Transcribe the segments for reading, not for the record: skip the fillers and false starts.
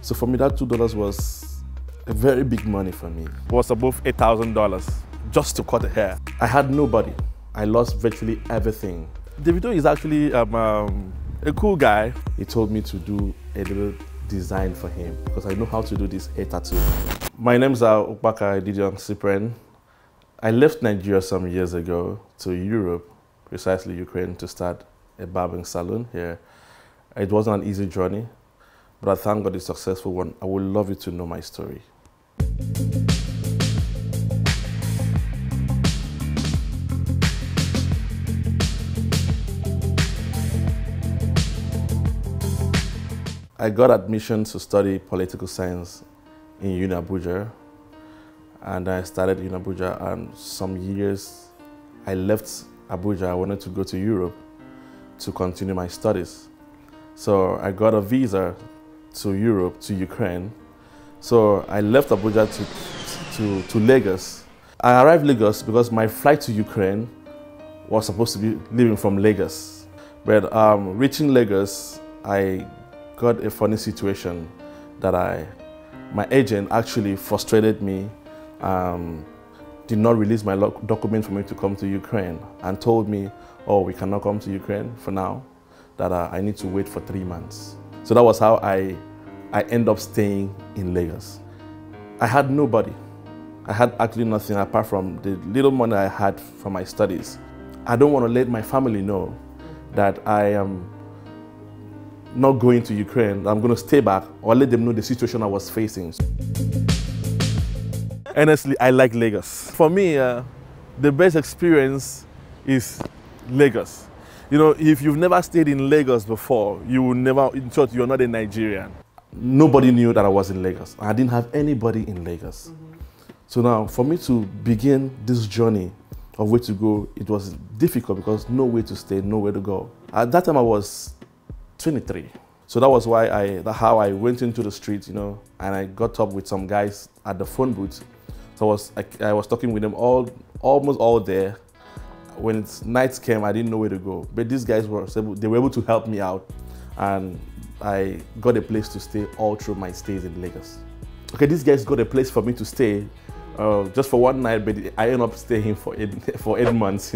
So for me, that $2 was a very big money for me. It was above $8,000 just to cut the hair. I had nobody. I lost virtually everything. Davido is actually a cool guy. He told me to do a little design for him because I know how to do this hair tattoo. My name is Ukpaka Didion Cyprian. I left Nigeria some years ago to Europe, precisely Ukraine, to start a barbing salon here. It wasn't an easy journey, but I thank God it's a successful one. I would love you to know my story. I got admission to study political science in Abuja, and I started in Abuja, and some years I left Abuja. I wanted to go to Europe to continue my studies. So I got a visa to Europe, to Ukraine. So I left Abuja to Lagos. I arrived Lagos because my flight to Ukraine was supposed to be leaving from Lagos. But reaching Lagos, I got a funny situation that my agent actually frustrated me, did not release my document for me to come to Ukraine and told me, oh, we cannot come to Ukraine for now, that I need to wait for 3 months. So that was how I ended up staying in Lagos. I had nobody. I had actually nothing apart from the little money I had for my studies. I don't want to let my family know that I am not going to Ukraine, I'm going to stay back, or let them know the situation I was facing. Honestly, I like Lagos. For me, the best experience is Lagos. You know, if you've never stayed in Lagos before, you will never, in short, you're not a Nigerian. Nobody knew that I was in Lagos. I didn't have anybody in Lagos. So now, for me to begin this journey of where to go, it was difficult because no way to stay, nowhere to go. At that time, I was 23. So that was why how I went into the street, you know, and I got up with some guys at the phone booth. So I was talking with them almost all day. When nights came, I didn't know where to go. But these guys were able to help me out, and I got a place to stay all through my stays in Lagos. Okay, these guys got a place for me to stay just for one night, but I ended up staying for 8 months.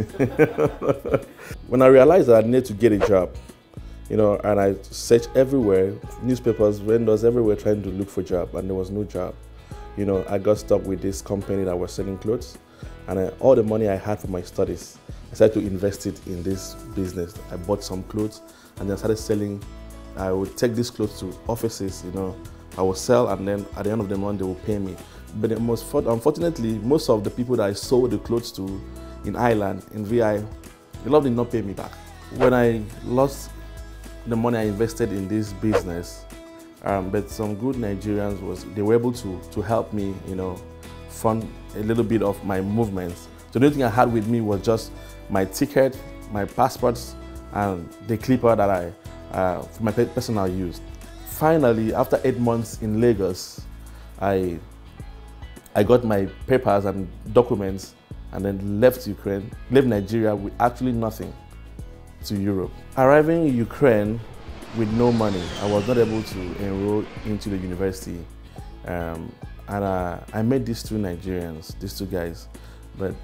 When I realized that I needed to get a job, you know, and I searched everywhere, newspapers, vendors, everywhere trying to look for a job, and there was no job. You know, I got stuck with this company that was selling clothes, and all the money I had for my studies, I started to invest it in this business. I bought some clothes, and then I started selling. I would take these clothes to offices, you know, I would sell, and then at the end of the month, they would pay me. But unfortunately, most of the people that I sold the clothes to in Ireland, in VI, a lot did not pay me back. When I lost the money I invested in this business, but some good Nigerians they were able to help me, you know, fund a little bit of my movements. So the only thing I had with me was just my ticket, my passports, and the clipper that for my personal use. Finally, after 8 months in Lagos, I got my papers and documents, and then left Nigeria with actually nothing, to Europe. Arriving in Ukraine with no money, I was not able to enroll into the university. And I met these two Nigerians, these two guys, but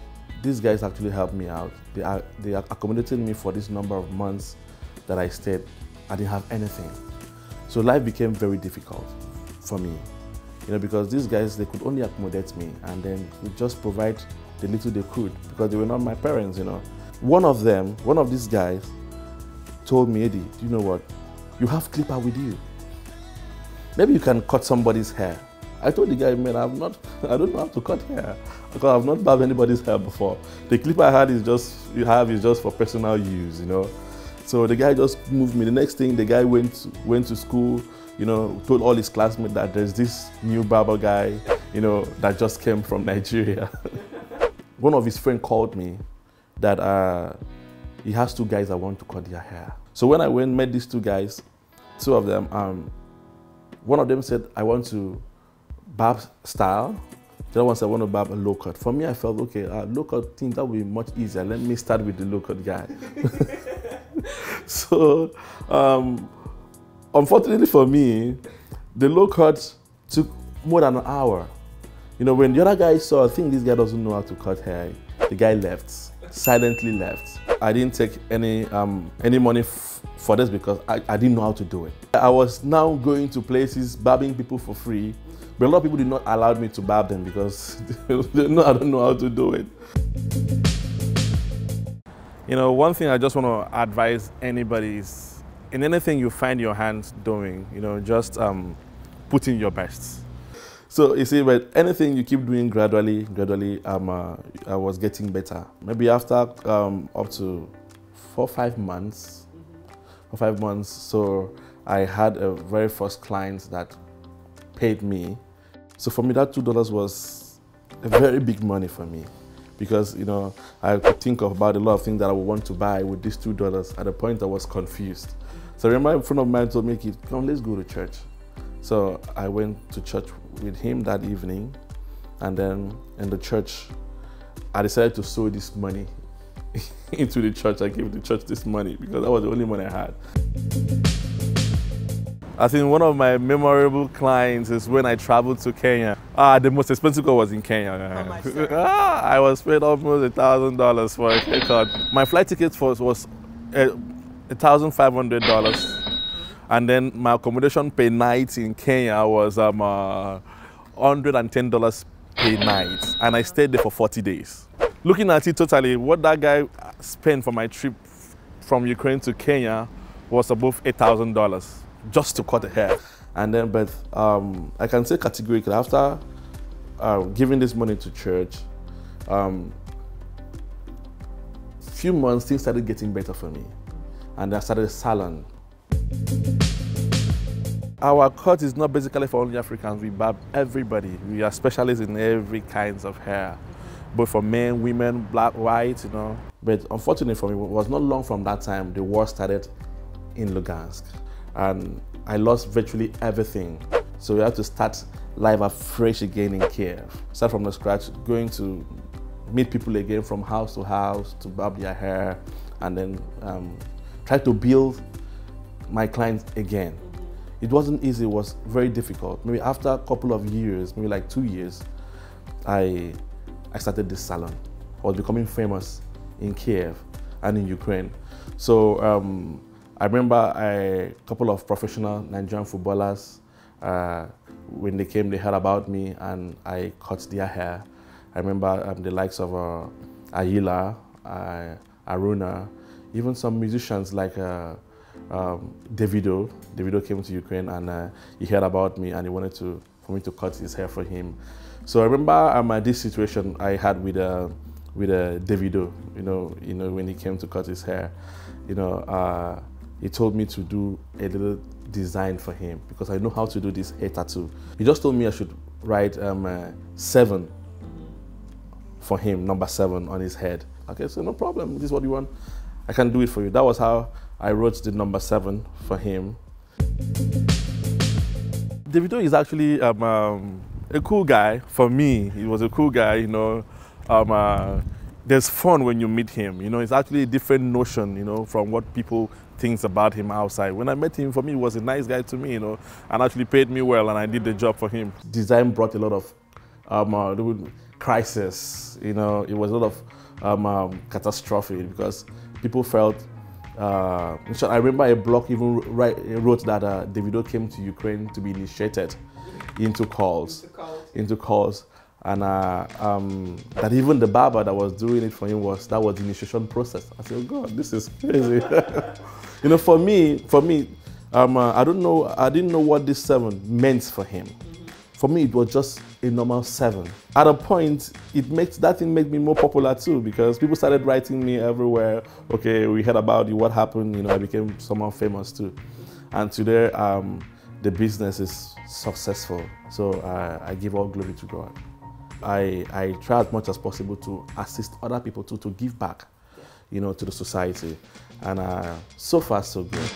these guys actually helped me out. They accommodated me for this number of months that I stayed. I didn't have anything. So life became very difficult for me, you know, because these guys, they could only accommodate me, and then would just provide the little they could, because they were not my parents, you know. One of these guys told me, Eddie, do you know what? You have clipper with you. Maybe you can cut somebody's hair. I told the guy, man, I don't know how to cut hair, because I've not barbed anybody's hair before. The clipper I had is just for personal use, you know. So the guy just moved me. The next thing, the guy went to school, you know, told all his classmates that there's this new barber guy, you know, that just came from Nigeria. One of his friends called me that he has 2 guys that want to cut their hair. So when I went and met these 2 guys, 2 of them, one of them said, I want to barb style. The other one said, I want to barb a low cut. For me, I felt, okay, low cut thing, that will be much easier. Let me start with the low cut guy. So, unfortunately for me, The low cut took more than an hour. You know, when the other guy saw, I think this guy doesn't know how to cut hair, the guy left, silently left. I didn't take any money for this because I didn't know how to do it. I was now going to places, barbing people for free, but a lot of people did not allow me to barb them because they know I don't know how to do it. You know, one thing I just want to advise anybody is, in anything you find your hands doing, you know, just put in your best. So you see, but anything you keep doing gradually, I was getting better. Maybe after up to 4 or 5 months, so I had a very first client that paid me. So for me, that $2 was a very big money for me, because you know I could think about a lot of things that I would want to buy with these $2. At the point I was confused. So I remember a friend of mine told me, "Come, let's go to church." So I went to church with him that evening, and then in the church, I decided to sow this money into the church. I gave the church this money because that was the only money I had. I think one of my memorable clients is when I traveled to Kenya. The most expensive car was in Kenya. I was paid almost $1,000 for a haircut. My flight ticket was $1,500. And then my accommodation per night in Kenya was $110 per night. And I stayed there for 40 days. Looking at it totally, what that guy spent for my trip from Ukraine to Kenya was above $8,000 just to cut the hair. And then, but I can say categorically, after giving this money to church, few months, things started getting better for me. And I started a salon. Our cut is not basically for only Africans. We barb everybody. We are specialists in every kinds of hair, both for men, women, black, white, you know. But unfortunately for me, it was not long from that time the war started in Lugansk, and I lost virtually everything. So we had to start life afresh again in Kiev. Start from the scratch, going to meet people again from house to barb their hair, and then try to build my clients again. It wasn't easy, it was very difficult. Maybe after a couple of years, maybe like 2 years, I started this salon. I was becoming famous in Kiev and in Ukraine. So I remember a couple of professional Nigerian footballers, when they came, they heard about me and I cut their hair. I remember the likes of Ayila, Aruna, even some musicians like Davido. Davido came to Ukraine and he heard about me and he wanted for me to cut his hair for him. So I remember this situation I had with Davido. You know when he came to cut his hair, he told me to do a little design for him because I know how to do this hair tattoo. He just told me I should write 7 for him, number 7 on his head. Okay, so no problem. This is what you want. I can do it for you. That was how I wrote the number 7 for him. Davido is actually a cool guy. For me, he was a cool guy, you know. There's fun when you meet him, you know. It's actually a different notion, you know, from what people think about him outside. When I met him, for me, he was a nice guy to me, you know, and actually paid me well, and I did the job for him. Design brought a lot of crisis, you know. It was a lot of catastrophe because people felt, I remember a blog even wrote that Davido came to Ukraine to be initiated into calls. And that even the barber that was doing it for him that was the initiation process. I said, oh God, this is crazy. You know, for me, I didn't know what this 7 meant for him. For me, it was just a normal 7. At a point, that thing made me more popular too, because people started writing me everywhere. Okay, we heard about you, what happened? You know, I became someone famous too. And today, the business is successful. So I give all glory to God. I try as much as possible to assist other people to give back, you know, to the society. And so far, so good.